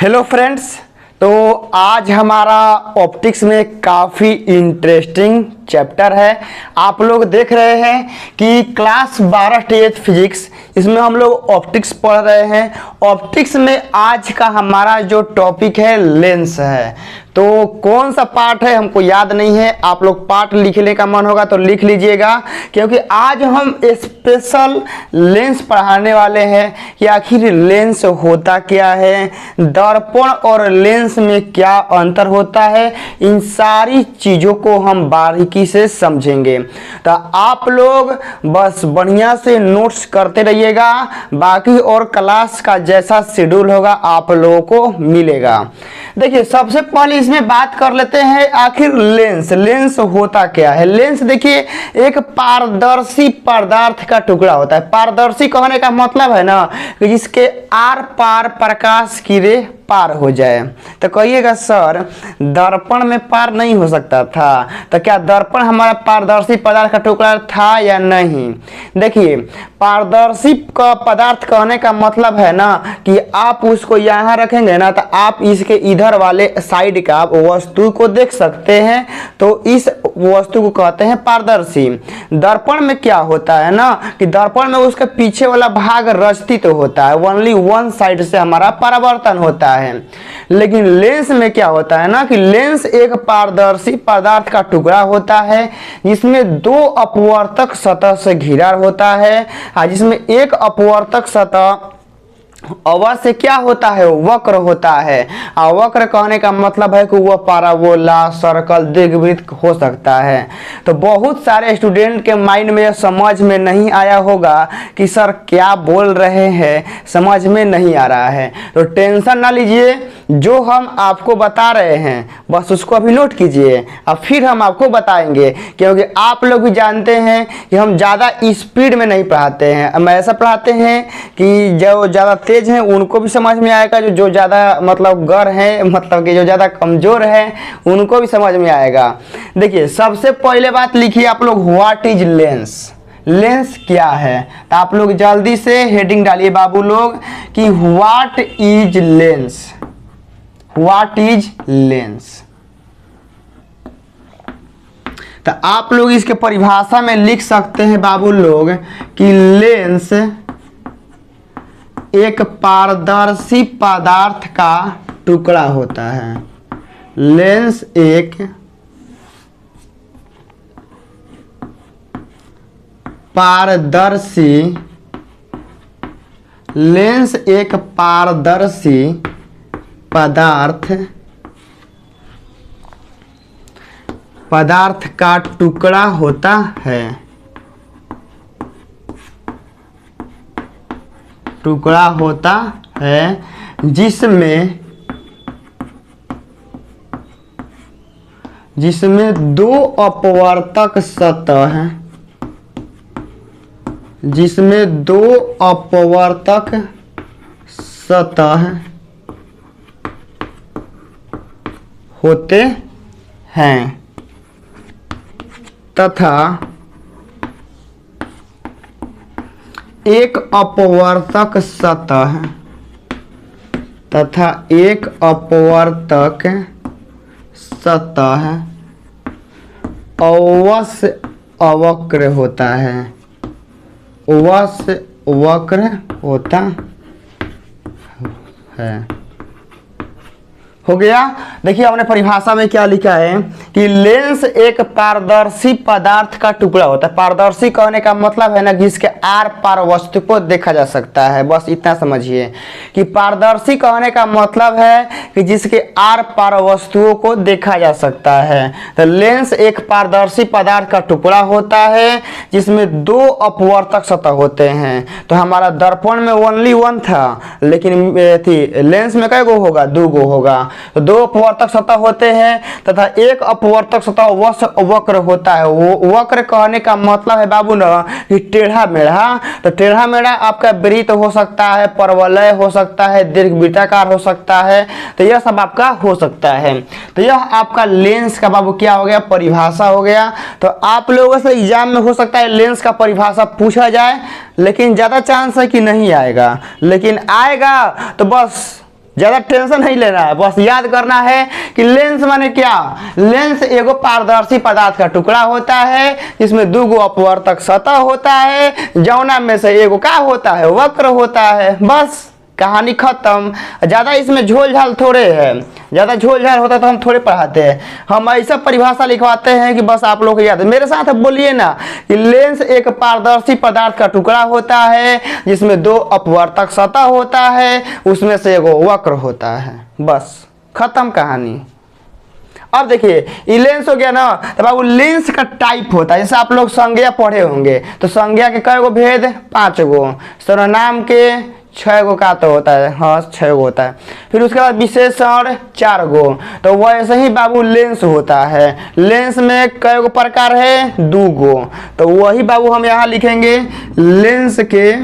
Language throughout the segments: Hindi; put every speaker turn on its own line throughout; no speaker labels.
Hello friends. तो आज हमारा ऑप्टिक्स में काफ़ी इंटरेस्टिंग चैप्टर है। आप लोग देख रहे हैं कि क्लास 12 टेथ फिजिक्स, इसमें हम लोग ऑप्टिक्स पढ़ रहे हैं। ऑप्टिक्स में आज का हमारा जो टॉपिक है लेंस है। तो कौन सा पार्ट है हमको याद नहीं है, आप लोग पार्ट लिखने का मन होगा तो लिख लीजिएगा, क्योंकि आज हम स्पेशल लेंस पढ़ाने वाले हैं कि आखिर लेंस होता क्या है, दर्पण और लेंस में क्या अंतर होता है, इन सारी चीज़ों को हम बारीकी से समझेंगे। तो आप लोग बस बढ़िया से नोट्स करते रहिएगा, बाकी और क्लास का जैसा शेड्यूल होगा आप लोगों को मिलेगा। देखिए, सबसे पहले इसमें बात कर लेते हैं आखिर लेंस होता क्या है। लेंस देखिए एक पारदर्शी पदार्थ का टुकड़ा होता है। पारदर्शी कहने का मतलब है ना कि जिसके आर पार प्रकाश की रे पार हो जाए। तो कहिएगा सर दर्पण में पार नहीं हो सकता था, तो क्या दर्पण हमारा पारदर्शी पदार्थ का टुकड़ा था या नहीं? देखिए, पारदर्शी का पदार्थ कहने का मतलब है ना कि आप उसको यहाँ रखेंगे ना तो आप इसके इधर वाले साइड का वस्तु को देख सकते हैं, तो इस वस्तु को कहते हैं पारदर्शी। दर्पण में क्या होता है ना कि दर्पण में उसके पीछे वाला भाग रचित होता है, ओनली वन साइड से हमारा परावर्तन होता है। लेकिन लेंस में क्या होता है ना कि लेंस एक पारदर्शी पदार्थ का टुकड़ा होता है जिसमें दो अपवर्तक सतह से घिरा होता है, जिसमें एक अपवर्तक सतह अवश्य क्या होता है, वक्र होता है। वक्र कहने का मतलब है कि वह पैराबोला, सर्कल, दीर्घवृत्त हो सकता है। तो बहुत सारे स्टूडेंट के माइंड में समझ में नहीं आया होगा कि सर क्या बोल रहे हैं, समझ में नहीं आ रहा है। तो टेंशन ना लीजिए, जो हम आपको बता रहे हैं बस उसको अभी नोट कीजिए, अब फिर हम आपको बताएंगे, क्योंकि आप लोग भी जानते हैं कि हम ज़्यादा स्पीड में नहीं पढ़ाते हैं। हम ऐसा पढ़ाते हैं कि जो ज़्यादा तेज हैं उनको भी समझ में आएगा, जो ज़्यादा मतलब गर हैं, मतलब कि जो ज़्यादा कमज़ोर है उनको भी समझ में आएगा। देखिए, सबसे पहले बात लिखिए आप लोग, व्हाट इज लेंस। लेंस क्या है? तो आप लोग जल्दी से हेडिंग डालिए बाबू लोग कि what is lens. What is lens. तो आप लोग इसके परिभाषा में लिख सकते हैं बाबू लोग कि लेंस एक पारदर्शी पदार्थ का टुकड़ा होता है। लेंस एक पारदर्शी, लेंस एक पारदर्शी पदार्थ का टुकड़ा होता है। टुकड़ा होता है जिसमें दो अपवर्तक सतह हैं, जिसमें दो अपवर्तक सतह होते हैं तथा एक अपवर्तक सतह अवश्य अवक्र होता है। अवश्य वक्र होता है। हो गया। देखिए, हमने परिभाषा में क्या लिखा है कि लेंस एक पारदर्शी पदार्थ का टुकड़ा होता है। पारदर्शी कहने का मतलब है ना जिसके आर पार वस्तु को देखा जा सकता है। बस इतना समझिए कि पारदर्शी कहने का मतलब है कि जिसके आर पार वस्तुओं को देखा जा सकता है। तो लेंस एक पारदर्शी पदार्थ का टुकड़ा होता है जिसमें दो अपवर्तक सतह होते हैं। तो हमारा दर्पण में ओनली वन था, लेकिन लेंस में कई गो होगा, दो गो होगा। तो दो अपवर्तक सतह होते हैं तथा एक अपवर्तक सतह वक्र होता है। वो वक्र कहने का मतलब है बाबू ना कि टेढ़ा मेढ़ा। तो टेढ़ा मेढ़ा आपका वृत्त हो सकता है, परवलय हो सकता है, दीर्घवृत्ताकार हो सकता है। तो यह सब आपका हो सकता है। तो यह आपका लेंस का बाबू क्या हो गया, परिभाषा हो गया। तो आप लोगों से एग्जाम में हो सकता है लेंस का परिभाषा पूछा जाए, लेकिन ज़्यादा चांस है कि नहीं आएगा, लेकिन आएगा तो बस ज़्यादा टेंशन नहीं लेना है, बस याद करना है कि लेंस माने क्या। लेंस एगो पारदर्शी पदार्थ का टुकड़ा होता है जिसमें दूगो अपवर्तक सतह होता है, जौना में से एगो का होता है, वक्र होता है। बस कहानी खत्म। ज़्यादा इसमें झोल झाल थोड़े है, ज़्यादा झोल झाल होता तो हम थोड़े पढ़ाते हैं। हम ऐसा परिभाषा लिखवाते हैं कि बस आप लोग को याद है। मेरे साथ बोलिए ना कि लेंस एक पारदर्शी पदार्थ का टुकड़ा होता है जिसमें दो अपवर्तक सतह होता है, उसमें से एगो वक्र होता है। बस खत्म कहानी। अब देखिए ये लेंस हो गया ना, तो बाबू लेंस का टाइप होता है। जैसे आप लोग संज्ञा पढ़े होंगे तो संज्ञा के कई गो भेद, 5 गो। सर्वनाम के 6 गो का तो होता है, हाँ 6 गो होता है। फिर उसके बाद विशेषण 4 गो। तो वैसे ही बाबू लेंस होता है। लेंस में कई गो प्रकार है, 2 गो। तो वही बाबू हम यहाँ लिखेंगे लेंस के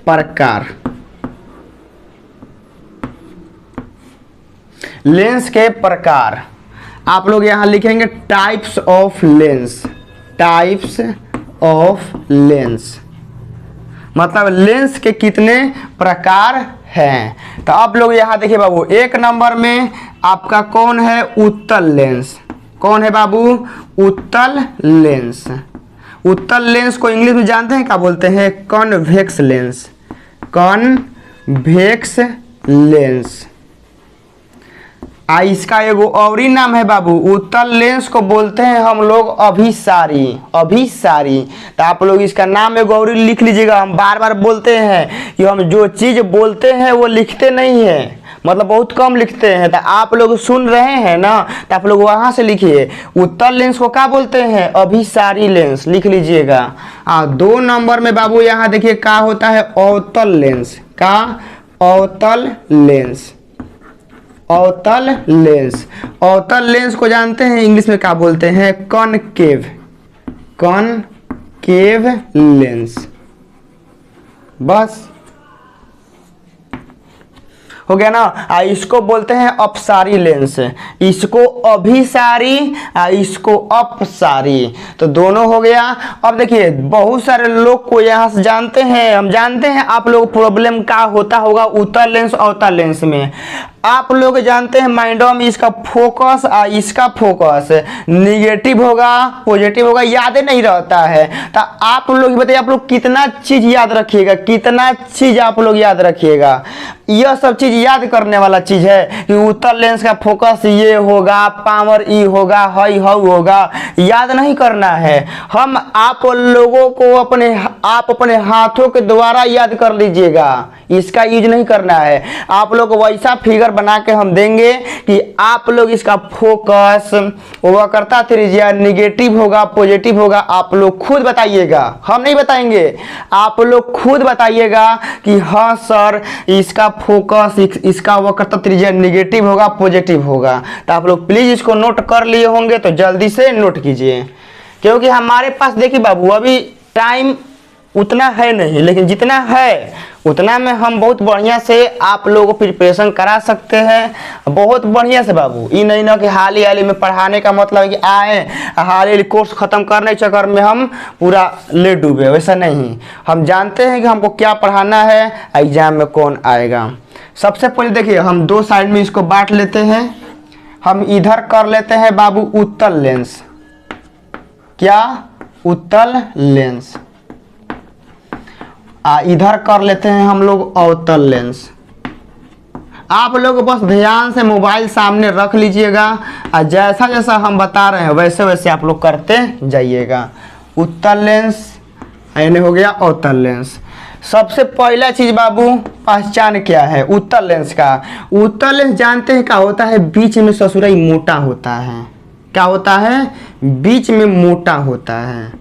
प्रकार। लेंस के प्रकार आप लोग यहाँ लिखेंगे types of lens. Types of lens मतलब लेंस के कितने प्रकार हैं। तो आप लोग यहाँ देखिए बाबू, 1 नंबर में आपका कौन है, उत्तल लेंस। कौन है बाबू, उत्तल लेंस। उत्तल लेंस को इंग्लिश में जानते हैं क्या बोलते हैं, कॉन्वेक्स लेंस। Convex lens. इसका एगो और ही नाम है बाबू, उत्तल लेंस को बोलते हैं हम लोग अभिसारी। अभिसारी। तो आप लोग इसका नाम एगो और ही लिख लीजिएगा। हम बार बार बोलते हैं कि हम जो चीज़ बोलते हैं वो लिखते नहीं हैं, मतलब बहुत कम लिखते हैं। तो आप लोग सुन रहे हैं ना, तो आप लोग वहाँ से लिखिए उत्तल लेंस को क्या बोलते हैं, अभिसारी लेंस, लिख लीजिएगा। 2 नंबर में बाबू यहाँ देखिए क्या होता है, अवतल लेंस। का अवतल लेंस। अवतल लेंस। अवतल लेंस को जानते हैं इंग्लिश में क्या बोलते हैं, कॉनकेव। Concave lens. बस हो गया ना। इसको बोलते हैं अपसारी लेंस। इसको अभिसारी, इसको अपसारी। तो दोनों हो गया। अब देखिए बहुत सारे लोग को यहाँ से जानते हैं, हम जानते हैं आप लोग प्रॉब्लम क्या होता होगा उत्तल लेंस अवतल लेंस में। आप लोग जानते हैं माइंडो में इसका फोकस और इसका फोकस निगेटिव होगा पॉजिटिव होगा, याद नहीं रहता है। तो आप लोग बताइए आप लोग कितना चीज याद रखिएगा, कितना चीज आप लोग याद रखिएगा। यह सब चीज याद करने वाला चीज है कि उत्तल लेंस का फोकस ये होगा, पावर ई होगा, हाई हाउ होगा, याद नहीं करना है। हम आप लोगों को अपने हाथों के द्वारा याद कर लीजिएगा, इसका यूज नहीं करना है। आप लोग वैसा फिगर बना के हम देंगे कि आप लोग इसका फोकस वक्रता त्रिज्या निगेटिव होगा पॉजिटिव होगा, आप लोग खुद बताइएगा, हम नहीं बताएंगे। आप लोग खुद बताइएगा कि हाँ सर इसका फोकस इसका वक्रता त्रिज्या निगेटिव होगा पॉजिटिव होगा। तो आप लोग प्लीज इसको नोट कर लिए होंगे तो जल्दी से नोट कीजिए, क्योंकि हमारे पास देखिए बाबू अभी टाइम उतना है नहीं, लेकिन जितना है उतना में हम बहुत बढ़िया से आप लोगों को प्रिपरेशन करा सकते हैं, बहुत बढ़िया से बाबू। ये नहीं ना कि हाल ही में पढ़ाने का मतलब है कि आए हाल ही कोर्स खत्म करने के चक्कर में हम पूरा ले डूबे, वैसा नहीं। हम जानते हैं कि हमको क्या पढ़ाना है, एग्जाम में कौन आएगा। सबसे पहले देखिए हम 2 साइड में इसको बांट लेते हैं। हम इधर कर लेते हैं बाबू उत्तल लेंस। क्या, उत्तल लेंस। इधर कर लेते हैं हम लोग अवतल लेंस। आप लोग बस ध्यान से मोबाइल सामने रख लीजिएगा और जैसा जैसा हम बता रहे हैं वैसे वैसे आप लोग करते जाइएगा। उत्तल लेंस यानी हो गया अवतल लेंस। सबसे पहला चीज बाबू पहचान क्या है उत्तल लेंस का। उत्तल लेंस जानते हैं क्या होता है, बीच में ससुराई मोटा होता है। क्या होता है, बीच में मोटा होता है,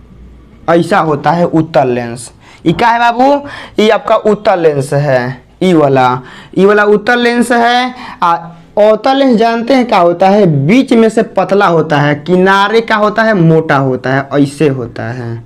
ऐसा होता है उत्तल लेंस। ये क्या है बाबू, ये आपका उत्तल लेंस है। ई वाला उत्तल लेंस है। अवतल लेंस जानते हैं क्या होता है, बीच में से पतला होता है, किनारे का होता है मोटा होता है, ऐसे होता है।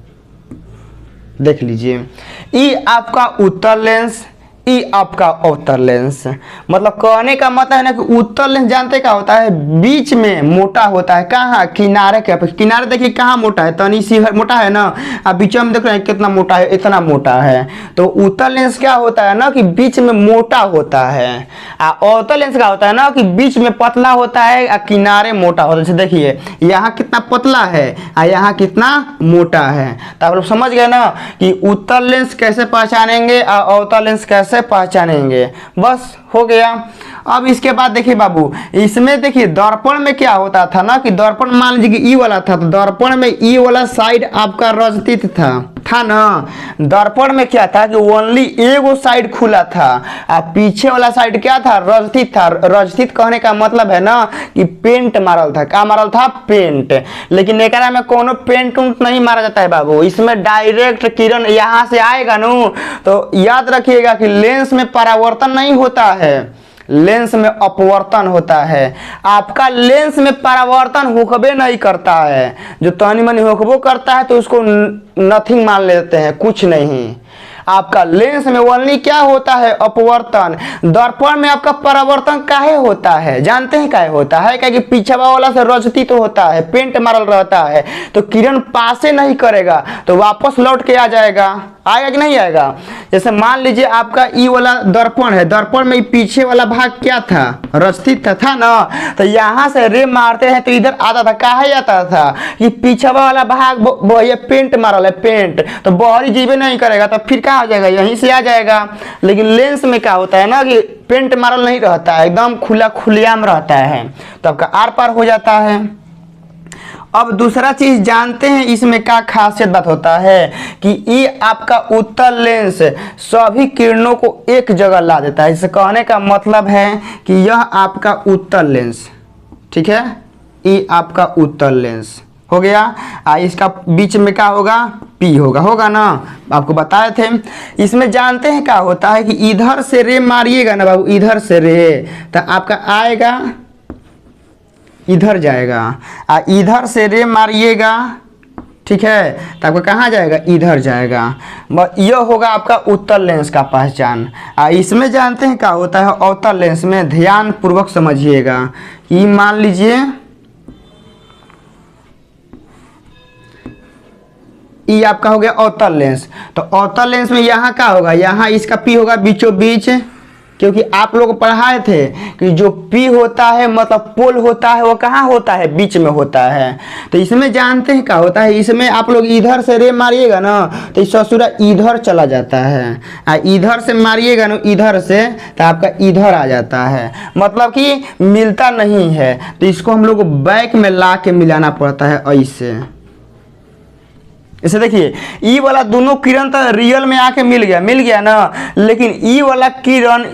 देख लीजिए ये आपका उत्तल लेंस, ई आपका अवतल लेंस। मतलब कहने का मतलब है ना कि उत्तल लेंस जानते क्या होता है, बीच में मोटा होता है। कहाँ, किनारे के किनारे देखिए कहाँ मोटा है, तनी सी मोटा है ना, अब बीच में देख रहे हैं कितना मोटा है, इतना मोटा है। तो उत्तल लेंस क्या होता है ना कि बीच में मोटा होता है, अवतल लेंस क्या होता है ना कि बीच में पतला होता है और किनारे मोटा होता है। जैसे देखिए यहाँ कितना पतला है और यहाँ कितना मोटा है। तो आप लोग समझ गए ना कि उत्तल लेंस कैसे पहचानेंगे और अवतल लेंस कैसे पहचानेंगे। बस हो गया। अब इसके बाद देखिए बाबू, इसमें देखिए दर्पण में क्या होता था ना कि दर्पण मान लीजिए कि ई वाला था, तो दर्पण में ई वाला साइड आपका रजतीत था ना। दर्पण में क्या था कि ओनली एगो साइड खुला था और पीछे वाला साइड क्या था, रजतीत था। रजतीत कहने का मतलब है ना कि पेंट मारल था। क्या मारल था, पेंट। लेकिन एकरा में कोनो पेंट उंट नहीं मारा जाता है बाबू, इसमें डायरेक्ट किरण यहाँ से आएगा नो। तो याद रखिएगा कि लेंस में परावर्तन नहीं होता है, लेंस में अपवर्तन होता है। आपका लेंस में परावर्तन होकबे नहीं करता है, जो तनी मनी होकबो करता है तो उसको नथिंग मान लेते हैं, कुछ नहीं। आपका लेंस में ओनली क्या होता है, अपवर्तन। दर्पण में आपका परावर्तन काहे होता है, जानते हैं काहे होता है, क्योंकि पीछवा वाला से रजतीत तो होता है, पेंट मारल रहता है, तो किरण पासे नहीं करेगा तो वापस लौट के आ जाएगा। आएगा कि नहीं आएगा। जैसे मान लीजिए आपका ई वाला दर्पण है, दर्पण में पीछे वाला भाग क्या था, रजतीत था ना। तो यहाँ से रे मारते हैं तो इधर आता था, काहे आता था कि पीछवा वाला भाग ये पेंट मारल है, पेंट, तो बाहरी जीवे नहीं करेगा, तो फिर कहाँ आ जाएगा, यहीं से आ जाएगा। लेकिन लेंस में क्या होता है ना कि पेंट मारल नहीं रहता है, एकदम खुला खुलियाम रहता है, तो आपका आर पार हो जाता है। अब दूसरा चीज जानते हैं इसमें क्या खासियत बात होता है कि ये आपका उत्तल लेंस सभी किरणों को एक जगह ला देता है। इसे कहने का मतलब है कि यह आपका उत्तल लेंस, ठीक है, ये आपका उत्तल लेंस हो गया। इसका बीच में क्या होगा, पी होगा ना, आपको बताए थे। इसमें जानते हैं क्या होता है कि इधर से रे मारिएगा ना बाबू, इधर से रे, तो आपका आएगा इधर जाएगा, इधर से रे मारिएगा, ठीक है, तो आपका कहाँ जाएगा, इधर जाएगा। यह होगा आपका उत्तल लेंस का पहचान। इसमें जानते हैं क्या होता है अवतल लेंस में, ध्यान पूर्वक समझिएगा। ये मान लीजिए ये आपका हो गया अवतल लेंस। तो अवतल लेंस में यहाँ क्या होगा, यहाँ इसका पी होगा बीचों बीच, क्योंकि आप लोग पढ़ाए थे कि जो पी होता है मतलब पोल होता है वो कहाँ होता है, बीच में होता है। तो इसमें जानते हैं क्या होता है, इसमें आप लोग इधर से रे मारिएगा ना तो ससुरा इधर चला जाता है, इधर से मारिएगा ना इधर से तो आपका इधर आ जाता है, मतलब कि मिलता नहीं है। तो इसको हम लोग बैक में ला के मिलाना पड़ता है ऐसे। इसे देखिए ई वाला दोनों किरण तो रियल में आके मिल गया ना, लेकिन ई वाला किरण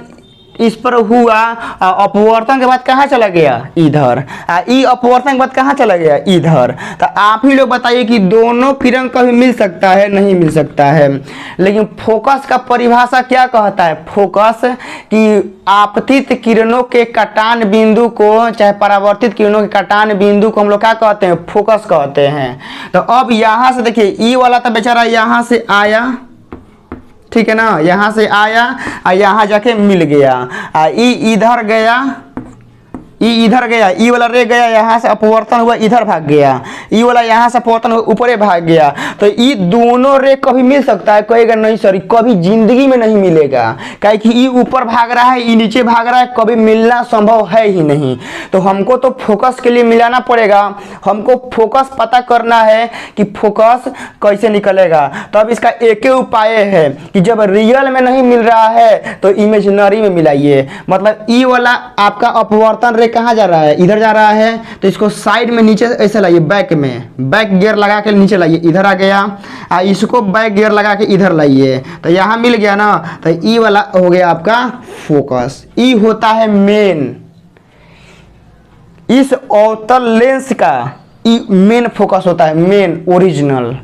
इस पर हुआ, अपवर्तन के बाद कहाँ चला गया, इधर। ई अपवर्तन के बाद कहाँ चला गया, इधर। तो आप ही लोग बताइए कि दोनों किरण कभी मिल सकता है, नहीं मिल सकता है। लेकिन फोकस का परिभाषा क्या कहता है, फोकस कि आपतित किरणों के कटान बिंदु को, चाहे परावर्तित किरणों के कटान बिंदु को हम लोग क्या कहते हैं, फोकस कहते हैं। तो अब यहाँ से देखिए ई वाला तो बेचारा यहाँ से आया, ठीक है ना, यहाँ से आया और यहाँ जाके मिल गया, ई इधर गया, ई इधर गया, ई वाला रे गया, यहाँ से अपवर्तन हुआ, इधर भाग गया, ई वाला यहाँ से अपवर्तन हुआ, ऊपरे भाग गया। तो ये दोनों रे कभी मिल सकता है, कहेगा नहीं सॉरी, कभी जिंदगी में नहीं मिलेगा, काहे कि ई ऊपर भाग रहा है, ई नीचे भाग रहा है, कभी मिलना संभव है ही नहीं। तो हमको तो फोकस के लिए मिलाना पड़ेगा, हमको फोकस पता करना है कि फोकस कैसे निकलेगा। तो अब इसका एक ही उपाय है कि जब रियल में नहीं मिल रहा है तो इमेजिनरी में मिलाइए। मतलब ई वाला आपका अपवर्तन रे कहाँ जा रहा है, इधर जा रहा है, तो इसको साइड में नीचे ऐसे लाइए, बैक में बैक गियर लगा के नीचे लाइए, इधर आ गया, इसको बैक गियर लगा के इधर लाइए, तो यहाँ मिल गया ना। तो ई वाला हो गया आपका फोकस। ई होता है मेन, इस अवतल लेंस का ई मेन फोकस होता है, मेन ओरिजिनल।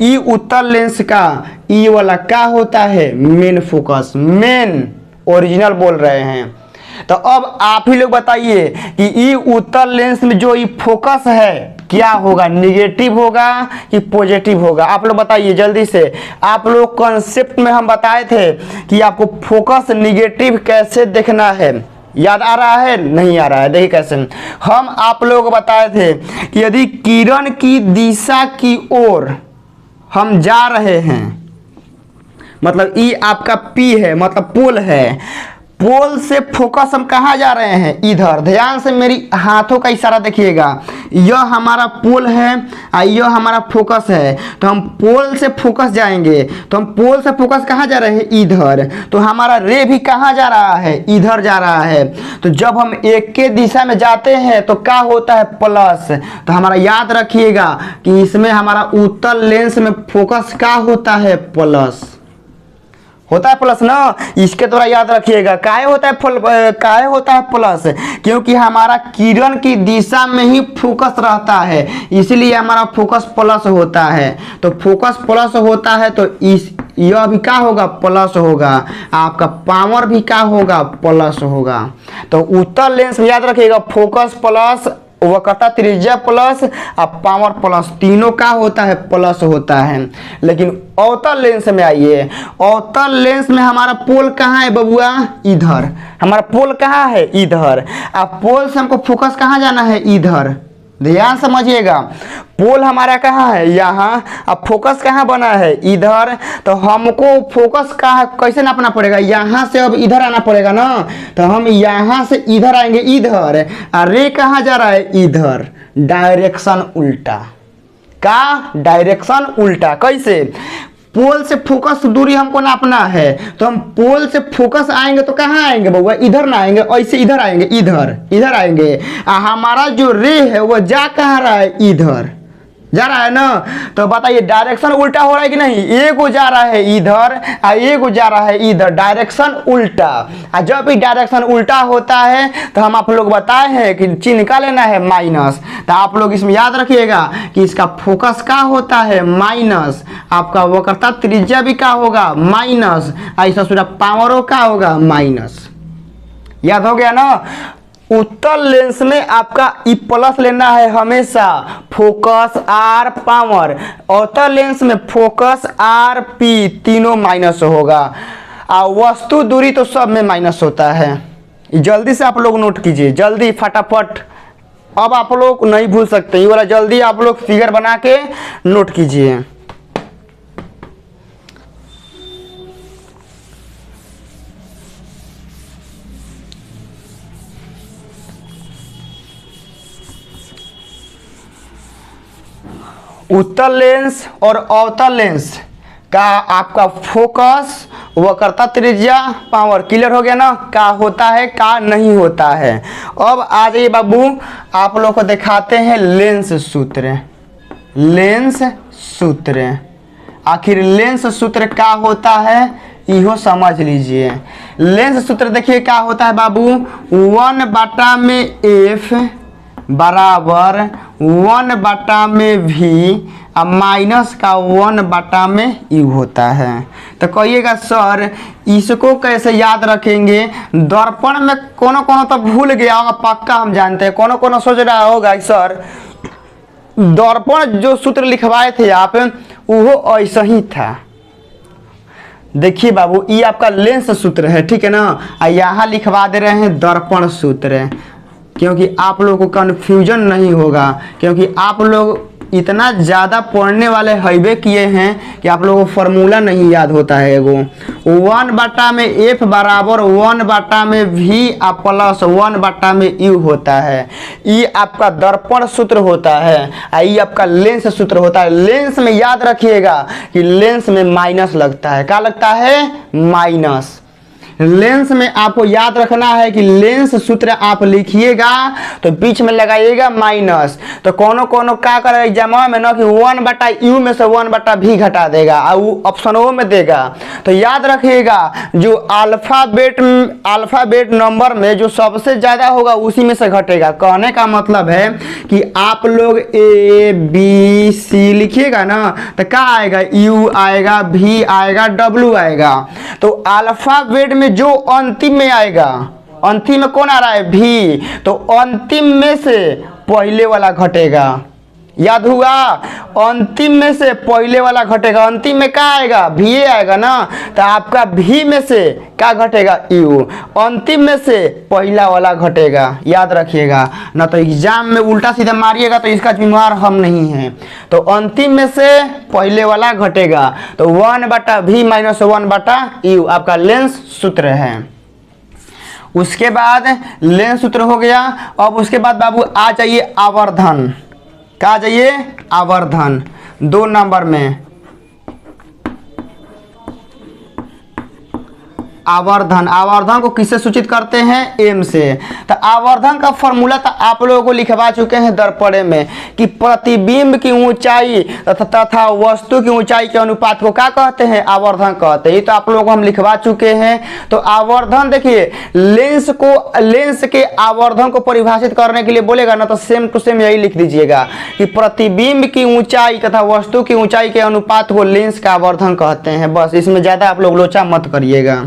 ई उत्तल लेंस का ई वाला क्या होता है, मेन फोकस, मेन ओरिजिनल बोल रहे हैं। तो अब आप ही लोग बताइए कि ई उत्तल लेंस में जो ई फोकस है क्या होगा, निगेटिव होगा कि पॉजिटिव होगा? आप लोग बताइए जल्दी से। आप लोग कॉन्सेप्ट में हम बताए थे कि आपको फोकस निगेटिव कैसे देखना है, याद आ रहा है? नहीं आ रहा है? देखिए कैसे हम आप लोगों को बताए थे कि यदि किरण की दिशा की ओर हम जा रहे हैं, मतलब ई आपका पी है, मतलब पोल है, पोल से फोकस हम कहाँ जा रहे हैं? इधर। ध्यान से मेरी हाथों का इशारा देखिएगा, यह हमारा पोल है और यह हमारा फोकस है। तो हम पोल से फोकस जाएंगे, तो हम पोल से फोकस कहाँ जा रहे हैं? इधर। तो हमारा रे भी कहाँ जा रहा है? इधर जा रहा है। तो जब हम एक के दिशा में जाते हैं तो क्या होता है? प्लस। तो हमारा याद रखिएगा कि इसमें हमारा उत्तल लेंस में फोकस क्या होता है? प्लस होता है, प्लस ना। इसके द्वारा याद रखिएगा काहे होता है काहे होता है प्लस? क्योंकि हमारा किरण की दिशा में ही फोकस रहता है, इसलिए हमारा फोकस प्लस होता है। तो फोकस प्लस होता है तो इस यह भी क्या होगा? प्लस होगा। आपका पावर भी क्या होगा? प्लस होगा। तो उत्तल लेंस में याद रखिएगा फोकस प्लस, वक्रता त्रिज्या प्लस और पावर प्लस, तीनों का होता है? प्लस होता है। लेकिन अवतल लेंस में आइए, अवतल लेंस में हमारा पोल कहाँ है बबुआ? इधर। हमारा पोल कहाँ है? इधर। अब पोल से हमको फोकस कहाँ जाना है? इधर। ध्यान समझिएगा, पोल हमारा कहाँ है? यहाँ। अब फोकस कहाँ बना है? इधर। तो हमको फोकस कहाँ कैसे नापना पड़ेगा? यहाँ से अब इधर आना पड़ेगा ना। तो हम यहाँ से इधर आएंगे, इधर। और रे कहाँ जा रहा है? इधर। डायरेक्शन उल्टा। का डायरेक्शन उल्टा कैसे? पोल से फोकस दूरी हमको नापना है, तो हम पोल से फोकस आएंगे तो कहाँ आएंगे बउआ? इधर ना आएंगे, ऐसे इधर आएंगे, इधर आएंगे। हमारा जो रे है वो जा कहाँ रहा है? इधर जा रहा है ना। तो बताइए डायरेक्शन उल्टा हो रहा है कि नहीं? एगो जा रहा है इधर और एगो जा रहा है इधर, डायरेक्शन उल्टा। और जब भी डायरेक्शन उल्टा होता है तो हम आप लोग बताए हैं कि चिन्ह का लेना है? माइनस। तो आप लोग इसमें याद रखिएगा कि इसका फोकस का होता है? माइनस। आपका वक्रता त्रिज्या भी का होगा? माइनस। और इसका पूरा पावरों का होगा? माइनस। याद हो गया ना। उत्तल लेंस में आपका ई प्लस लेना है हमेशा, फोकस आर पावर। अवतल लेंस में फोकस आर पी तीनों माइनस होगा। और वस्तु दूरी तो सब में माइनस होता है। जल्दी से आप लोग नोट कीजिए, जल्दी फटाफट। अब आप लोग नहीं भूल सकते, ये वाला जल्दी आप लोग फिगर बना के नोट कीजिए। उत्तल लेंस और अवतल लेंस का आपका फोकस, वक्रता त्रिज्या, पावर, क्लियर हो गया ना? क्या होता है क्या नहीं होता है। अब आ जाइए बाबू, आप लोग को दिखाते हैं लेंस सूत्र। लेंस सूत्र, आखिर लेंस सूत्र क्या होता है इहो समझ लीजिए। लेंस सूत्र देखिए क्या होता है बाबू, 1/f बराबर 1/v और माइनस का 1/u होता है। तो कहिएगा सर इसको कैसे याद रखेंगे? दर्पण में कोनो तो भूल गया होगा, पक्का हम जानते हैं। कोनो सोच रहा होगा सर दर्पण जो सूत्र लिखवाए थे आप वो ऐसा ही था। देखिए बाबू ये आपका लेंस सूत्र है, ठीक है ना। यहाँ लिखवा दे रहे हैं दर्पण सूत्र, क्योंकि आप लोगों को कन्फ्यूजन नहीं होगा, क्योंकि आप लोग इतना ज़्यादा पढ़ने वाले हैबे किए हैं कि आप लोगों को फॉर्मूला नहीं याद होता है। एगो 1/f बराबर 1/v प्लस 1/u होता है। ये आपका दर्पण सूत्र होता है और ये आपका लेंस सूत्र होता है। लेंस में याद रखिएगा कि लेंस में माइनस लगता है। क्या लगता है? माइनस। लेंस में आपको याद रखना है कि लेंस सूत्र आप लिखिएगा तो बीच में लगाइएगा माइनस। तो कोनो क्या करेगा एग्जाम में ना कि 1/u में से 1/v घटा देगा और वो ऑप्शनों में देगा। तो याद रखिएगा जो अल्फाबेट नंबर में जो सबसे ज़्यादा होगा उसी में से घटेगा। कहने का मतलब है कि आप लोग A B C लिखिएगा ना तो क्या आएगा? U आएगा, V आएगा, W आएगा। तो अल्फाबेट में जो अंतिम में आएगा, अंतिम में कौन आ रहा है? भी। तो अंतिम में से पहले वाला घटेगा। याद हुआ? अंतिम में से पहले वाला घटेगा, अंतिम में क्या आएगा? भी आएगा ना, तो आपका भी में से क्या घटेगा? यू। अंतिम में से पहला वाला घटेगा, याद रखिएगा, ना तो एग्जाम में उल्टा सीधा मारिएगा तो इसका जिम्मेवार हम नहीं हैं। तो अंतिम में से पहले वाला घटेगा, तो 1/v माइनस 1/u आपका लेंस सूत्र है। उसके बाद लेंस सूत्र हो गया। अब उसके बाद बाबू आ जाइए आवर्धन। क्या जाइए? आवर्धन 2 नंबर में। आवर्धन, आवर्धन को किससे सूचित करते हैं? एम से। तो आवर्धन का फॉर्मूला तो आप लोगों को लिखवा चुके हैं दर्पण में कि प्रतिबिंब की ऊंचाई तथा वस्तु की ऊंचाई के अनुपात को क्या कहते हैं? आवर्धन कहते हैं। ये तो आप लोगों को हम लिखवा चुके हैं। तो आवर्धन देखिए, लेंस के आवर्धन को परिभाषित करने के लिए बोलेगा ना, तो सेम टू सेम यही लिख दीजिएगा कि प्रतिबिंब की ऊंचाई तथा वस्तु की ऊंचाई के अनुपात को लेंस का आवर्धन कहते हैं। बस इसमें ज्यादा आप लोग लोचा मत करिएगा।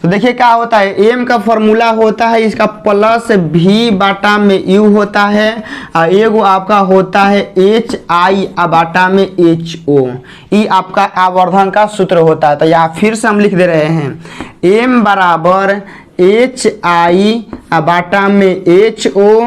तो देखिए क्या होता है, एम का फॉर्मूला होता है इसका प्लस भी बाटा में यू होता है, और एगो आपका होता है एच आई बाटा में एच ओ। ये आपका आवर्धन का सूत्र होता है। तो यहाँ फिर से हम लिख दे रहे हैं, एम बराबर एच आई बाटा में एच ओ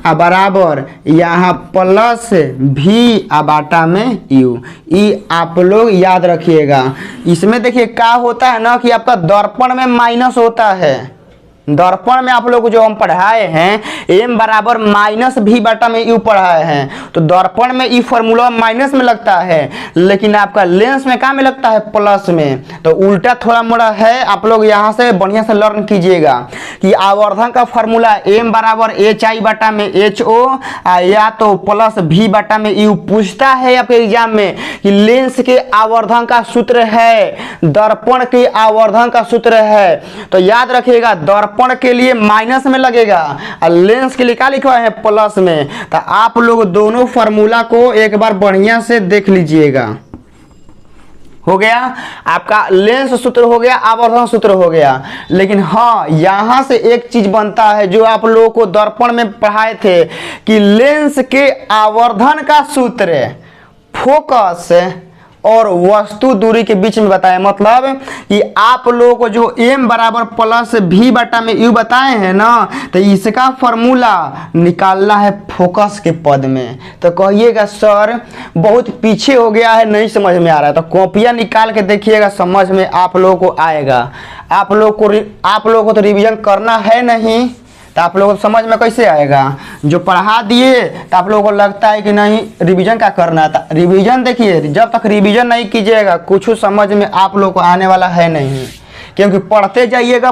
बराबर यहाँ प्लस भी बाटा में यू। ये आप लोग याद रखिएगा। इसमें देखिए क्या होता है ना कि आपका दर्पण में माइनस होता है। दर्पण में आप लोग को जो हम पढ़ाए हैं एम बराबर माइनस भी बटा में यू पढ़ाए हैं, तो दर्पण में ई फॉर्मूला माइनस में लगता है, लेकिन आपका लेंस में क्या में लगता है? प्लस में। तो उल्टा थोड़ा मोड़ा है, आप लोग यहाँ से बढ़िया से लर्न कीजिएगा कि आवर्धन का फॉर्मूला एम बराबर एच आई बटा में एच ओ या तो प्लस भी बटा में यू। पूछता है आपके एग्जाम में कि लेंस के आवर्धन का सूत्र है, दर्पण के आवर्धन का सूत्र है। तो याद रखिएगा, दर्पण के लिए माइनस में लगेगा और लेंस के लिए क्या लिखा है? प्लस में। तो आप लोग दोनों फार्मूला को एक बार बढ़िया से देख लीजिएगा। हो गया आपका लेंस सूत्र, हो गया आवर्धन सूत्र, हो गया। लेकिन हाँ, यहां से एक चीज बनता है जो आप लोगों को दर्पण में पढ़ाए थे कि लेंस के आवर्धन का सूत्र फोकस और वस्तु दूरी के बीच में बताए। मतलब कि आप लोगों को जो m बराबर प्लस भी बटा में u बताए हैं ना, तो इसका फॉर्मूला निकालना है फोकस के पद में। तो कहिएगा सर बहुत पीछे हो गया है, नहीं समझ में आ रहा है, तो कॉपियाँ निकाल के देखिएगा, समझ में आप लोगों को आएगा। आप लोगों को तो रिवीजन करना है नहीं, तो आप लोगों को समझ में कैसे आएगा? जो पढ़ा दिए तो आप लोगों को लगता है कि नहीं रिवीजन क्या करना था। रिवीजन देखिए, जब तक रिवीजन नहीं कीजिएगा कुछ समझ में आप लोगों को आने वाला है नहीं, क्योंकि पढ़ते जाइएगा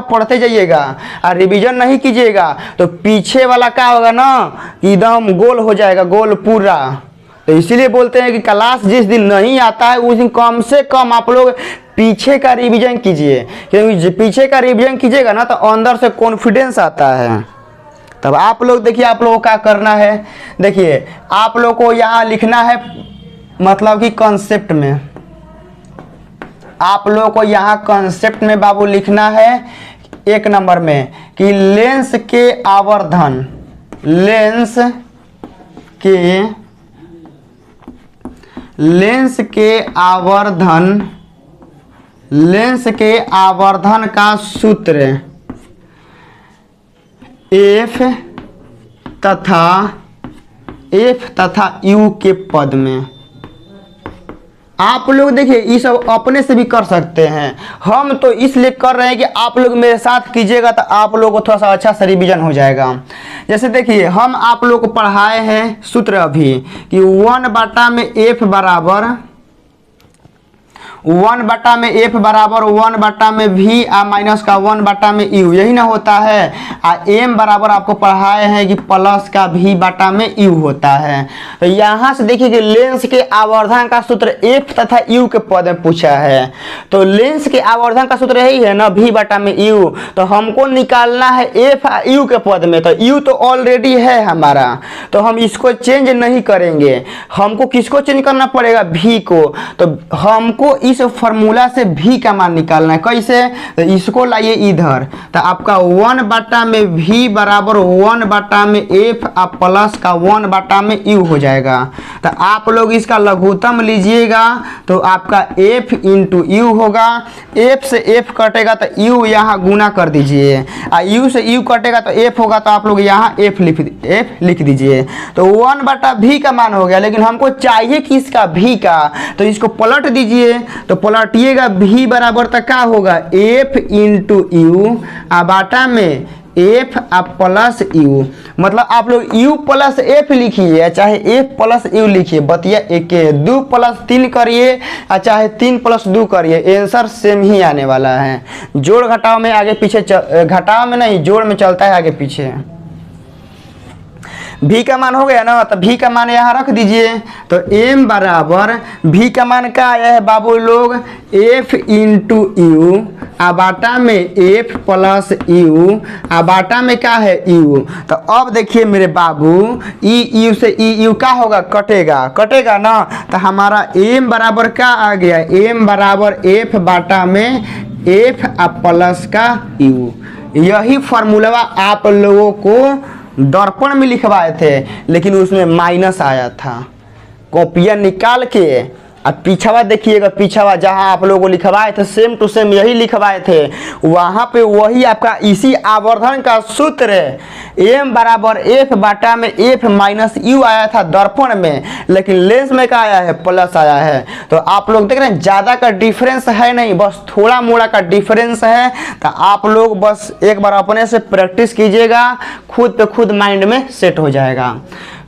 और रिवीजन नहीं कीजिएगा तो पीछे वाला क्या होगा ना, एकदम गोल हो जाएगा, गोल पूरा। तो इसीलिए बोलते हैं कि क्लास जिस दिन नहीं आता है उस दिन कम से कम आप लोग पीछे का रिवीजन कीजिए, क्योंकि पीछे का रिवीजन कीजिएगा ना तो अंदर से कॉन्फिडेंस आता है। तब आप लोग देखिए, आप लोगों को क्या करना है, देखिए आप लोग को यहाँ लिखना है, मतलब कि कॉन्सेप्ट में आप लोगों को यहाँ कॉन्सेप्ट में बाबू लिखना है 1 नंबर में कि लेंस के आवर्धन, लेंस के आवर्धन का सूत्र एफ तथा यू के पद में। आप लोग देखिए ये सब अपने से भी कर सकते हैं, हम तो इसलिए कर रहे हैं कि आप लोग मेरे साथ कीजिएगा तो आप लोगों को थोड़ा सा अच्छा सा रिवीजन हो जाएगा। जैसे देखिए हम आप लोग को पढ़ाए हैं सूत्र अभी कि 1 बटा में f बराबर 1 बटा में f बराबर 1 बटा में v माइनस का 1 बटा में u, यही ना होता है। m बराबर आपको पढ़ाए हैं कि प्लस का v बटा में u होता है। तो यहाँ से देखिए कि लेंस के आवर्धन का सूत्र f तथा u के पद में पूछा है, तो लेंस के आवर्धन का सूत्र यही है ना v बटा में u, तो हमको निकालना है f u के पद में। तो u तो ऑलरेडी है हमारा, तो हम इसको चेंज नहीं करेंगे, हमको किसको चेंज करना पड़ेगा? v को। तो हमको इस इस फॉर्मूला से भी का मान निकालना है। कैसे? तो इसको लाइए इधर, तो आपका 1 बटा में v बराबर 1 बटा में f प्लस का 1 बटा में u हो जाएगा। तो आप लोग इसका लघुत्तम लीजिएगा तो आपका f इंटू u होगा। f से f कटेगा तो u यहाँ गुना कर दीजिए, u से u कटेगा तो f होगा, तो आप लोग यहाँ f लिख दीजिए। तो 1 बटा v का मान हो गया, लेकिन हमको चाहिए किसका? v का। तो इसको पलट दीजिए, तो पलटिएगा v बराबर तक क्या होगा? f इंटू यू बाटा में f प्लस u। मतलब आप लोग u प्लस f लिखिए चाहे f प्लस u लिखिए, बतिया एक 2 प्लस 3 करिए चाहे 3 प्लस 2 करिए, आंसर सेम ही आने वाला है। जोड़ घटाव में आगे पीछे घटाव में नहीं, जोड़ में चलता है आगे पीछे। v का मान हो गया ना, तो v का मान यहाँ रख दीजिए। तो m बराबर v का मान क्या आया है बाबू लोग? f इंटू यू बाटा में f प्लस u बाटा में क्या है? u। तो अब देखिए मेरे बाबू, यू से यू क्या होगा? कटेगा ना। तो हमारा m बराबर क्या आ गया? m बराबर f बाटा में f प्लस का u। यही फार्मूला आप लोगों को दर्पण में लिखवाए थे, लेकिन उसमें माइनस आया था। कॉपियाँ निकाल के अब पीछावा देखिएगा, पीछावा जहाँ आप लोगों को लिखवाए थे सेम टू सेम यही लिखवाए थे, वहाँ पे वही आपका इसी आवर्धन का सूत्र m बराबर f बाटा में f माइनस u आया था दर्पण में, लेकिन लेंस में क्या आया है? प्लस आया है। तो आप लोग देख रहे हैं ज़्यादा का डिफरेंस है नहीं, बस थोड़ा मोड़ा का डिफरेंस है। तो आप लोग बस एक बार अपने से प्रैक्टिस कीजिएगा, खुद पे खुद माइंड में सेट हो जाएगा।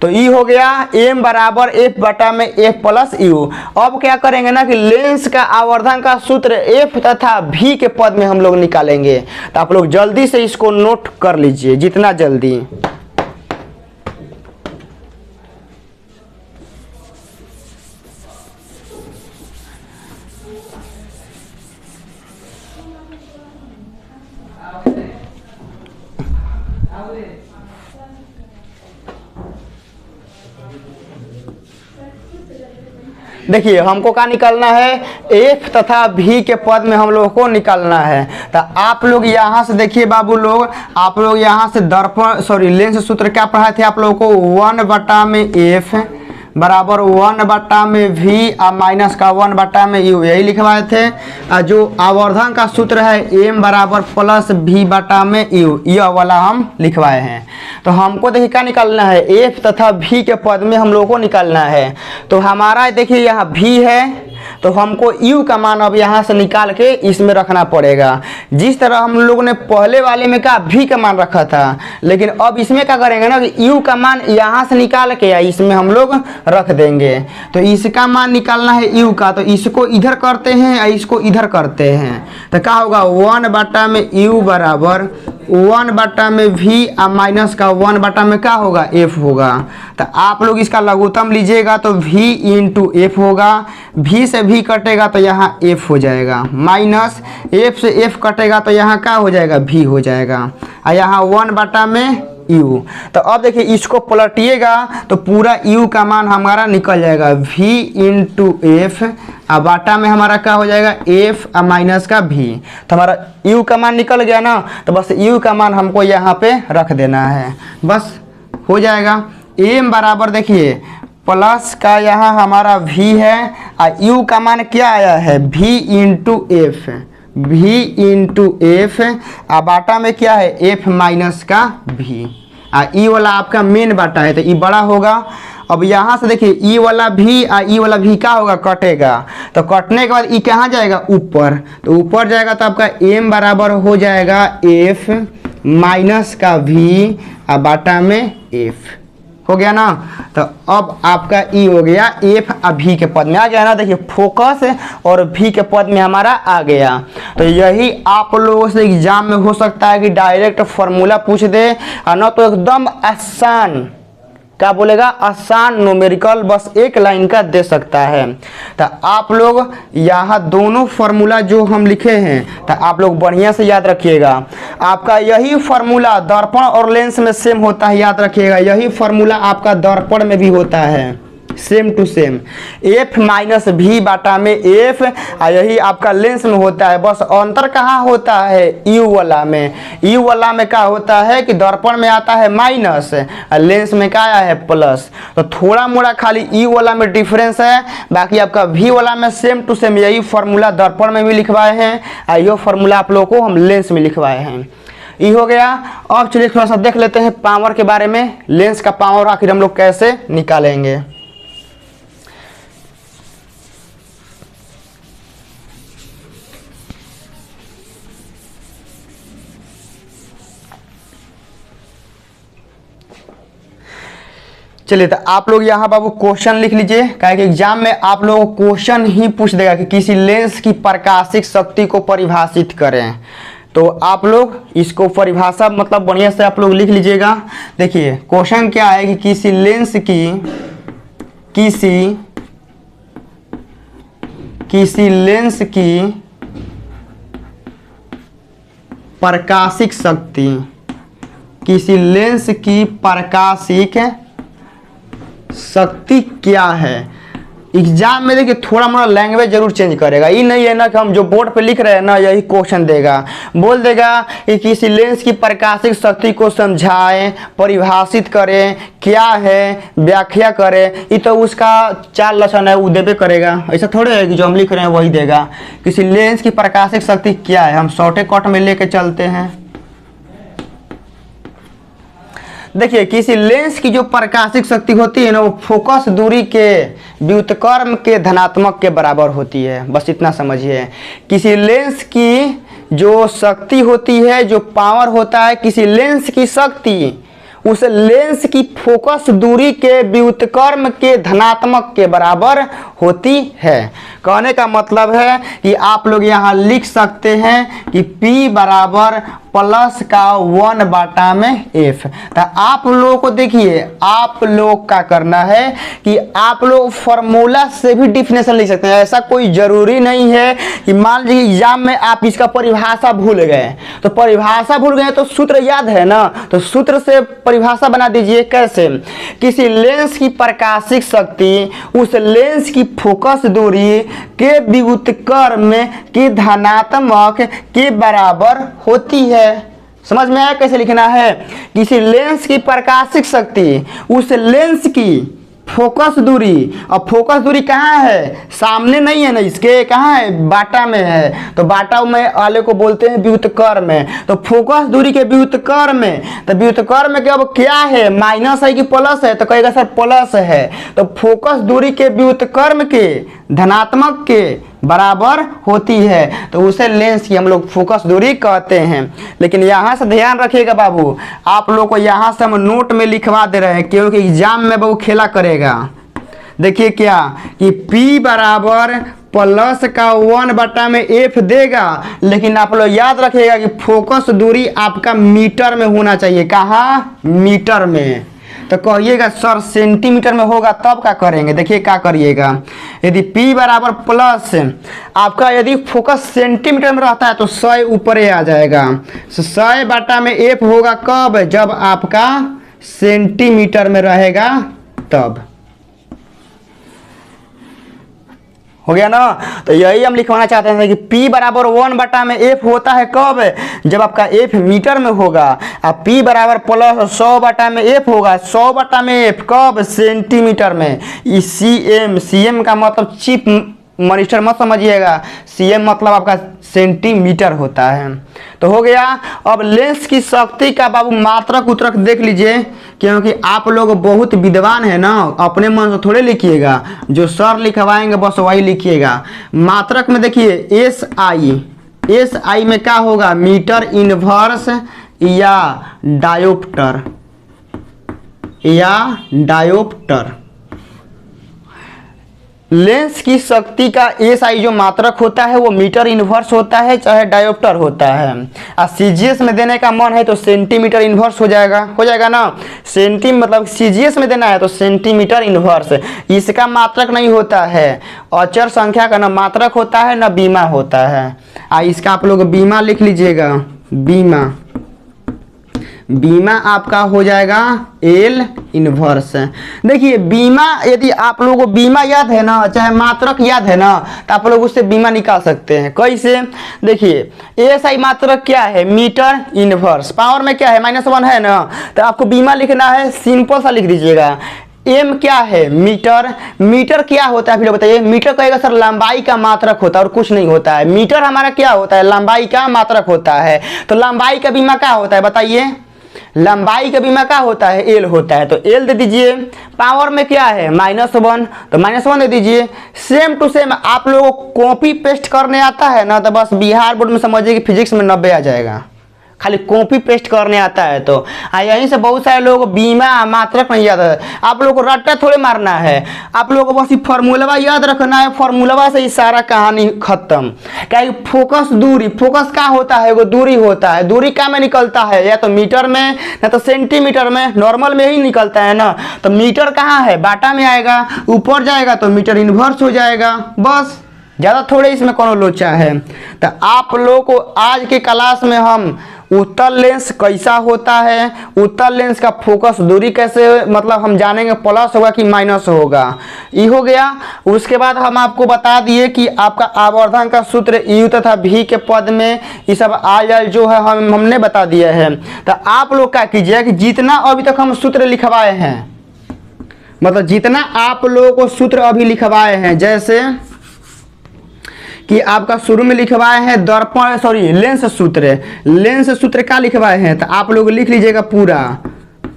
तो ई हो गया m बराबर f बटा में f प्लस u। अब क्या करेंगे ना कि लेंस का आवर्धन का सूत्र f तथा v के पद में हम लोग निकालेंगे। तो आप लोग जल्दी से इसको नोट कर लीजिए, जितना जल्दी। देखिए हमको क्या निकालना है? f तथा v के पद में हम लोग को निकालना है। तो आप लोग यहाँ से देखिए बाबू लोग, आप लोग यहाँ से दर्पण लेंस सूत्र क्या पढ़ाए थे आप लोगों को? 1 बटा में f बराबर 1 बटा में v माइनस का 1 बटा में u, यही लिखवाए थे। जो आवर्धन का सूत्र है m बराबर प्लस v बटा में u, यह वाला हम लिखवाए हैं। तो हमको देखिए क्या निकालना है? f तथा v के पद में हम लोगों को निकालना है। तो हमारा देखिए यहाँ v है, तो हमको u का मान अब यहाँ से निकाल के इसमें रखना पड़ेगा। जिस तरह हम लोगों ने पहले वाले में क्या v का मान रखा था, लेकिन अब इसमें क्या करेंगे ना कि u का मान यहाँ से निकाल के इसमें हम लोग रख देंगे। तो इसका मान निकालना है u का, तो इसको इधर करते हैं और इसको इधर करते हैं। तो क्या होगा? 1 बटा में u बराबर 1 बटा में v माइनस का 1 बटा में क्या होगा? f होगा। तो आप लोग इसका लघुत्तम लीजिएगा तो v इंटू f होगा, v से v कटेगा तो यहाँ f हो जाएगा, माइनस f से f कटेगा तो यहाँ क्या हो जाएगा? v हो जाएगा, और यहाँ 1 बटा में u। तो अब देखिए इसको पलटिएगा तो पूरा u का मान हमारा निकल जाएगा, v इंटू f बाटा में हमारा क्या हो जाएगा? f माइनस का v। तो हमारा u का मान निकल गया ना, तो बस u का मान हमको यहाँ पे रख देना है, बस हो जाएगा। m बराबर देखिए प्लस का यहाँ हमारा v है, और u का मान क्या आया है? v into f, v into f बाटा में क्या है? f माइनस का v। ई वाला आपका मेन बाटा है तो ई बड़ा होगा। अब यहाँ से देखिए ई वाला भी ई वाला भी क्या होगा? कटेगा। तो कटने के बाद ई कहाँ जाएगा? ऊपर। तो ऊपर जाएगा तो आपका m बराबर हो जाएगा f माइनस का v बाटा में f। हो गया ना। तो अब आपका ई हो गया f v के पद में आ गया ना। देखिए फोकस और v के पद में हमारा आ गया। तो यही आप लोगों से एग्जाम में हो सकता है कि डायरेक्ट फॉर्मूला पूछ दे, और ना तो एकदम आसान, क्या बोलेगा? आसान न्यूमेरिकल बस एक लाइन का दे सकता है। तो आप लोग यहाँ दोनों फार्मूला जो हम लिखे हैं तो आप लोग बढ़िया से याद रखिएगा। आपका यही फार्मूला दर्पण और लेंस में सेम होता है, याद रखिएगा। यही फार्मूला आपका दर्पण में भी होता है। Same to same, F minus भी बाटा में एफ, यही आपका लेंस में होता है। बस अंतर कहाँ होता है, यू वाला में। यू वाला में क्या होता है कि दर्पण में आता है माइनस और लेंस में क्या आया है प्लस। तो थोड़ा मोड़ा खाली यू वाला में डिफरेंस है, बाकी आपका वी वाला में सेम टू सेम। यही फॉर्मूला दर्पण में भी लिखवाए हैं और यह फॉर्मूला आप लोगों को हम लेंस में लिखवाए हैं। ये हो गया। अब चलिए थोड़ा सा देख लेते हैं पावर के बारे में, लेंस का पावर आखिर हम लोग कैसे निकालेंगे। चलिए तो आप लोग यहाँ बाबू क्वेश्चन लिख लीजिए, क्या कि एग्जाम में आप लोगों को क्वेश्चन ही पूछ देगा कि किसी लेंस की प्रकाशिक शक्ति को परिभाषित करें। तो आप लोग इसको परिभाषा मतलब बढ़िया से आप लोग लिख लीजिएगा। देखिए क्वेश्चन क्या है कि किसी लेंस की प्रकाशिक शक्ति, किसी लेंस की प्रकाशिक शक्ति क्या है। एग्जाम में देखिए थोड़ा मोड़ा लैंग्वेज जरूर चेंज करेगा। ये नहीं है ना कि हम जो बोर्ड पे लिख रहे हैं ना यही क्वेश्चन देगा, बोल देगा कि किसी लेंस की प्रकाशिक शक्ति को समझाएं, परिभाषित करें, क्या है, व्याख्या करें। ये तो उसका 4 लक्षण है, वो देवे करेगा। ऐसा थोड़े है कि जो हम लिख रहे हैं वही देगा। किसी लेंस की प्रकाशिक शक्ति क्या है, हम शॉर्टे कट में लेके चलते हैं। देखिए किसी लेंस की जो प्रकाशिक शक्ति होती है ना, वो फोकस दूरी के व्युत्क्रम के धनात्मक के बराबर होती है। बस इतना समझिए। किसी लेंस की जो शक्ति होती है, जो पावर होता है, किसी लेंस की शक्ति उस लेंस की फोकस दूरी के व्युत्क्रम के धनात्मक के बराबर होती है। कहने का मतलब है कि आप लोग यहाँ लिख सकते हैं कि P बराबर प्लस का 1 बाटा में F। तो आप लोगों को देखिए, आप लोग क्या करना है कि आप लोग फॉर्मूला से भी डिफिनेशन लिख सकते हैं। ऐसा कोई जरूरी नहीं है कि मान लीजिए एग्जाम में आप इसका परिभाषा भूल गए, तो परिभाषा भूल गए तो सूत्र याद है ना, तो सूत्र से परिभाषा बना दीजिए। कैसे, किसी लेंस की प्रकाशिक शक्ति उस लेंस की फोकस दूरी के व्युत्क्रम के धनात्मक के बराबर होती है। समझ में आया कैसे लिखना है। किसी लेंस की प्रकाशिक शक्ति उस लेंस की फोकस दूरी, और फोकस दूरी कहाँ है, सामने नहीं है ना, इसके कहाँ है, बाटा में है। तो बाटा में वाले को बोलते हैं व्युत्क्रम में। तो फोकस दूरी के व्युत्क्रम में, तो व्युत्क्रम में अब क्या है, माइनस है कि प्लस है, तो कहेगा सर प्लस है। तो फोकस दूरी के व्युत्क्रम के धनात्मक के बराबर होती है, तो उसे लेंस की हम लोग फोकस दूरी कहते हैं। लेकिन यहाँ से ध्यान रखिएगा बाबू, आप लोग को यहाँ से हम नोट में लिखवा दे रहे हैं क्योंकि एग्जाम में बाबू खेला करेगा। देखिए क्या कि P बराबर प्लस का 1 बटा में F देगा, लेकिन आप लोग याद रखिएगा कि फोकस दूरी आपका मीटर में होना चाहिए। कहाँ, मीटर में। तो कहिएगा सर सेंटीमीटर में होगा तब क्या करेंगे। देखिए क्या करिएगा, यदि P बराबर प्लस आपका यदि फोकस सेंटीमीटर में रहता है तो 100 ऊपर आ जाएगा। 100 बटा में F होगा कब, जब आपका सेंटीमीटर में रहेगा तब। हो गया ना। तो यही हम लिखवाना चाहते हैं कि P बराबर 1 बटा में F होता है कब, जब आपका F मीटर में होगा। अब P बराबर प्लस 100 बटा में F होगा, 100 बटा में F कब, सेंटीमीटर में। इस CM का मतलब चीफ मिनिस्टर मत समझिएगा, CM मतलब आपका सेंटीमीटर होता है। तो हो गया। अब लेंस की शक्ति का बाबू मात्रक उतरक देख लीजिए, क्योंकि आप लोग बहुत विद्वान है ना, अपने मन से थोड़े लिखिएगा, जो सर लिखवाएंगे बस वही लिखिएगा। मात्रक में देखिए SI में क्या होगा, मीटर इनवर्स या डायोप्टर। लेंस की शक्ति का SI जो मात्रक होता है वो मीटर इनवर्स होता है चाहे डायोप्टर होता है। और CGS में देने का मन है तो सेंटीमीटर इनवर्स हो जाएगा ना। मतलब CGS में देना है तो सेंटीमीटर इनवर्स। इसका मात्रक नहीं होता है, अचर संख्या का ना मात्रक होता है ना बीमा होता है। इसका आप लोग बीमा लिख लीजिएगा, बीमा आपका हो जाएगा एल इनवर्स। देखिए बीमा, यदि आप लोगों को बीमा याद है ना, चाहे मात्रक याद है ना, तो आप लोग उससे बीमा निकाल सकते हैं। कैसे? देखिए एएसआई मात्रक क्या है, मीटर इनवर्स, पावर में क्या है -1 है ना, तो आपको बीमा लिखना है, सिंपल सा लिख दीजिएगा। एम क्या है, मीटर। मीटर क्या होता है फिर बताइए? मीटर कहेगा सर लंबाई का मात्रक होता है और कुछ नहीं होता है। मीटर हमारा क्या होता है, लंबाई का मात्रक होता है। तो लंबाई का बीमा क्या होता है बताइए? लंबाई का बीमा क्या होता है, एल होता है। तो एल दे दीजिए। पावर में क्या है, -1, तो -1 दे दीजिए। सेम टू सेम आप लोगों को कॉपी पेस्ट करने आता है ना, तो बस बिहार बोर्ड में समझिए कि फिजिक्स में 90 आ जाएगा, खाली कॉपी पेस्ट करने आता है। तो यहीं से बहुत सारे लोगों को बीमा मात्रक नहीं याद है। आप लोगों को रट्टा थोड़े मारना है, आप लोगों को बस ये फॉर्मूला याद रखना है। फॉर्मूला से ही सारा कहानी खत्म। क्या फोकस दूरी, फोकस क्या होता है, वो दूरी होता है। दूरी क्या में निकलता है, या तो मीटर में या तो सेंटीमीटर में, नॉर्मल में ही निकलता है ना। तो मीटर कहाँ है, बाटा में आएगा, ऊपर जाएगा तो मीटर इनवर्स हो जाएगा। बस ज़्यादा थोड़े इसमें कौन लोचा है। तो आप लोगों को आज के क्लास में हम उत्तल लेंस कैसा होता है, उत्तल लेंस का फोकस दूरी कैसे, मतलब हम जानेंगे प्लस होगा कि माइनस होगा, ये हो गया। उसके बाद हम आपको बता दिए कि आपका आवर्धन का सूत्र U तथा V के पद में ये सब आ जाए, जो है हमने बता दिया है। तो आप लोग क्या कीजिए कि जितना अभी तक हम सूत्र लिखवाए हैं, मतलब जितना आप लोगों को सूत्र अभी लिखवाए हैं, जैसे कि आपका शुरू में लिखवाए हैं दर्पण, लेंस सूत्र। लेंस सूत्र क्या लिखवाए हैं, तो आप लोग लिख लीजिएगा पूरा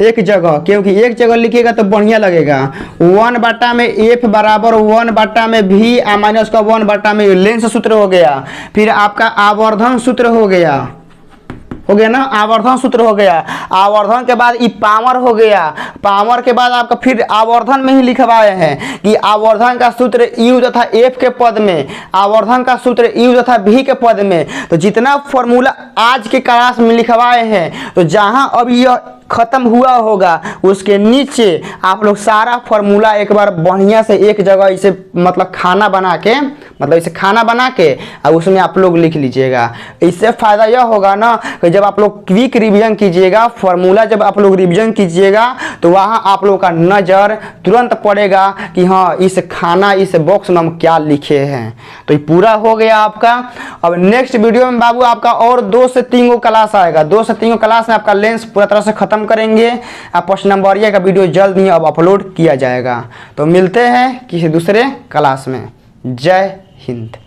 एक जगह, क्योंकि एक जगह लिखिएगा तो बढ़िया लगेगा। 1/F बराबर 1/V माइनस का 1/में लेंस सूत्र हो गया। फिर आपका आवर्धन सूत्र हो गया ना, आवर्धन सूत्र हो गया। आवर्धन के बाद ये पावर हो गया। पावर के बाद आपका फिर आवर्धन में ही लिखवाए हैं कि आवर्धन का सूत्र U तथा F के पद में, आवर्धन का सूत्र U तथा V के पद में। तो जितना फॉर्मूला आज के क्लास में लिखवाए हैं, तो जहां अब यह खत्म हुआ होगा उसके नीचे आप लोग सारा फॉर्मूला एक बार बढ़िया से एक जगह इसे मतलब खाना बना के और उसमें आप लोग लिख लीजिएगा। इससे फ़ायदा यह होगा ना कि जब आप लोग क्विक रिवीजन कीजिएगा, फॉर्मूला जब आप लोग रिवीजन कीजिएगा, तो वहाँ आप लोग का नज़र तुरंत पड़ेगा कि हाँ इस बॉक्स में हम क्या लिखे हैं। तो ये पूरा हो गया आपका। अब नेक्स्ट वीडियो में बाबू आपका और 2 से 3 गो क्लास आएगा। 2 से 3 गो क्लास में आपका लेंस पूरा तरह से खत्म करेंगे। आप क्वेश्चन नंबर का वीडियो जल्द ही अब अपलोड किया जाएगा। तो मिलते हैं किसी दूसरे क्लास में। जय हिंद।